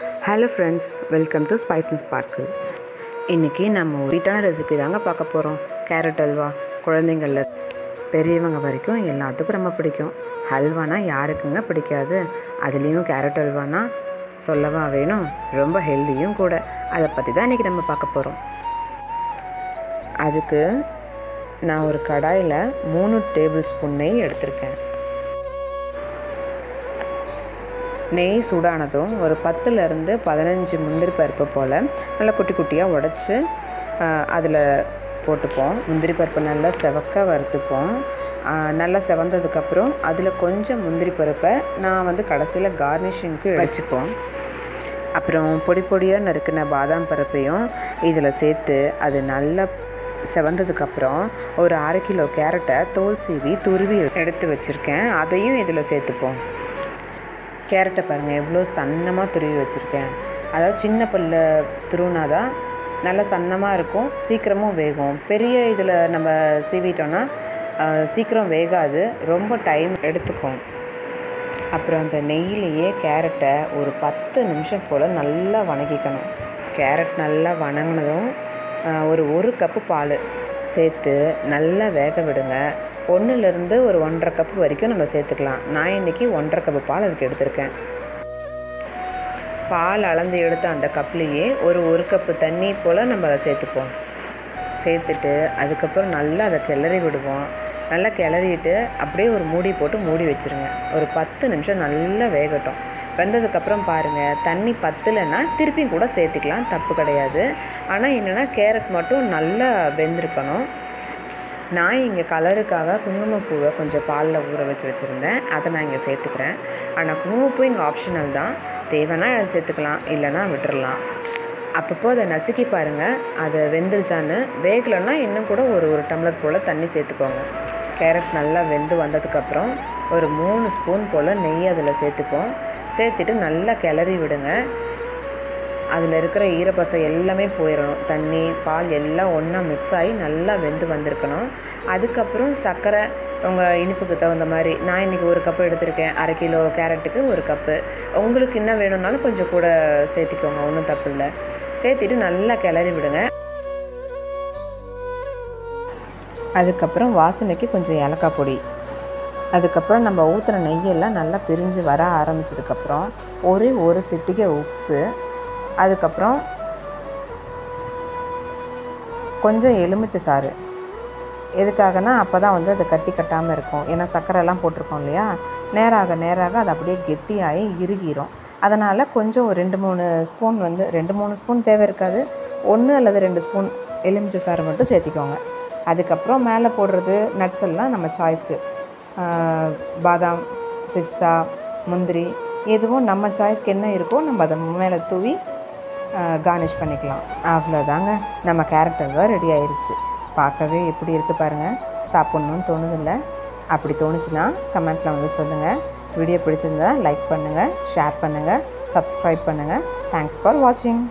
Hello friends, welcome to spice and sparkle. இன்றைக்கி நம்ம ஒரு வீட்டான ரெசிபி தாங்க பார்க்க போகிறோம். கேரட் அல்வா. குழந்தைங்களில் பெரியவங்க வரைக்கும் எல்லாத்துக்கும் ரொம்ப பிடிக்கும். ஹல்வானா யாருக்குங்க பிடிக்காது? அதுலேயும் கேரட் அல்வானா சொல்லவா வேணும்? ரொம்ப ஹெல்த்தியும் கூட. அதை பற்றி தான் இன்றைக்கி நம்ம பார்க்க போகிறோம். அதுக்கு நான் ஒரு கடாயில் 3 டேபிள் ஸ்பூன் நெய் எடுத்திருக்கேன். நெய் சூடானதும் ஒரு 10லேருந்து 15 முந்திரி பருப்பு போல் நல்லா குட்டி குட்டியாக உடச்சி அதில் போட்டுப்போம். முந்திரி பருப்பு நல்லா செவக்க வறுத்துப்போம். நல்லா செவந்ததுக்கப்புறம் அதில் கொஞ்சம் முந்திரி பருப்பை நான் கடைசியில் கார்னிஷிங்க்கு வச்சுப்போம். அப்புறம் பொடி பொடியாக நறுக்கின பாதாம் பருப்பையும் இதில் சேர்த்து அது நல்லா செவந்ததுக்கப்புறம் ஒரு 1/2 கிலோ கேரட்டை தோல் சீவி துருவி எடுத்து வச்சுருக்கேன். அதையும் இதில் சேர்த்துப்போம். கேரட்டை பாருங்கள், எவ்வளோ சன்னமாக துருவி வச்சுருக்கேன். அதாவது சின்ன பல்ல துருவினா தான் நல்லா சன்னமாக இருக்கும், சீக்கிரமும் வேகும். பெரிய இதில் நம்ம சீவிட்டோன்னா சீக்கிரம் வேகாது, ரொம்ப டைம் எடுத்துக்கும். அப்புறம் அந்த நெய்யிலேயே கேரட்டை ஒரு 10 நிமிஷம் போல் நல்லா வணக்கிக்கணும். கேரட் நல்லா வணங்கினதும் ஒரு கப்பு பால் சேர்த்து நல்லா வேக விடுங்க. 1லேருந்து ஒரு 1.5 கப்பு வரைக்கும் நம்ம சேர்த்துக்கலாம். நான் இன்றைக்கி 1.5 கப்பு பால் அதுக்கு எடுத்திருக்கேன். பால் அளந்து எடுத்து அந்த கப்லேயே ஒரு கப்பு தண்ணி போல் நம்ம அதை சேர்த்துப்போம். சேர்த்துட்டு அதுக்கப்புறம் நல்லா அதை கிளறி விடுவோம். நல்லா கிளறிட்டு அப்படியே ஒரு மூடி போட்டு மூடி வச்சுருங்க. ஒரு 10 நிமிஷம் நல்லா வேகட்டும். வெந்ததுக்கப்புறம் பாருங்கள், தண்ணி பத்தலைன்னா திருப்பியும் கூட சேர்த்துக்கலாம், தப்பு கிடையாது. ஆனால் என்னென்னா கேரட் மட்டும் நல்லா வெந்திருக்கணும். நான் இங்கே கலருக்காக குங்குமப்பூவை கொஞ்சம் பாலில் ஊற வச்சுருந்தேன். அதை நான் இங்கே சேர்த்துக்கிறேன். ஆனால் குங்குமப்பூ இங்கே ஆப்ஷனல் தான். தேவைன்னா அதை சேர்த்துக்கலாம், இல்லைன்னா விட்டுறலாம். அப்பப்போ அதை நசுக்கி பாருங்கள், அதை வெந்துருச்சான்னு. வேகலைன்னா இன்னும் கூட ஒரு டம்ளர் போல் தண்ணி சேர்த்துக்கோங்க. கேரட் நல்லா வெந்து வந்ததுக்கப்புறம் ஒரு 3 ஸ்பூன் போல் நெய் அதில் சேர்த்துப்போம். சேர்த்துட்டு நல்லா கிளறி விடுங்க. அதில் இருக்கிற ஈரப்பசை எல்லாமே போயிடணும். தண்ணி பால் எல்லாம் ஒன்றா மிக்ஸ் ஆகி நல்லா வெந்து வந்திருக்கணும். அதுக்கப்புறம் சர்க்கரை உங்கள் இனிப்புக்கு தகுந்த மாதிரி. நான் இன்றைக்கி 1 கப்பு எடுத்திருக்கேன். 1/2 கிலோ கேரட்டுக்கு 1 கப்பு. உங்களுக்கு என்ன வேணும்னாலும் கொஞ்சம் கூட சேர்த்திக்கோங்க, ஒன்றும் தப்பு இல்லை. சேர்த்திட்டு நல்லா கிளறி விடுங்க. அதுக்கப்புறம் வாசனைக்கு கொஞ்சம் ஏலக்காய் பொடி. அதுக்கப்புறம் நம்ம ஊற்றுற நெய்யெல்லாம் நல்லா பிரிஞ்சு வர ஆரம்பித்ததுக்கப்புறம் ஒரு சிட்டிகை உப்பு. அதுக்கப்புறம் கொஞ்சம் எலுமிச்சை சாறு. எதுக்காகனா அப்போ தான் அது கட்டி கட்டாமல் இருக்கும். ஏன்னா சர்க்கரைலாம் போட்டிருக்கோம் இல்லையா, நேராக அது அப்படியே கெட்டியாகி இறுகிரும். அதனால் கொஞ்சம் ஒரு 2-3 ஸ்பூன் 2-3 ஸ்பூன் தேவை இருக்காது, 1 அல்லது 2 ஸ்பூன் எலுமிச்சை சாறு மட்டும் சேர்த்திக்கோங்க. அதுக்கப்புறம் மேலே போடுறது நட்ஸ் எல்லாம் நம்ம சாய்ஸ்க்கு. பாதாம், பிஸ்தா, முந்திரி எதுவும் நம்ம சாய்ஸ்க்கு என்ன இருக்கோ நம்ம அதை மேலே தூவி கார்னிஷ் பண்ணிக்கலாம். அவ்வளோதாங்க, நம்ம கேரட் அல்வா ரெடி ஆயிடுச்சு. பார்க்கவே எப்படி இருக்குது பாருங்கள், சாப்பிட்ணுன்னு தோணுதில்லை? அப்படி தோணுச்சுன்னா கமெண்ட்டில் சொல்லுங்கள். வீடியோ பிடிச்சிருந்தா லைக் பண்ணுங்கள், ஷேர் பண்ணுங்கள், சப்ஸ்கிரைப் பண்ணுங்கள். தேங்க்ஸ் ஃபார் வாட்சிங்.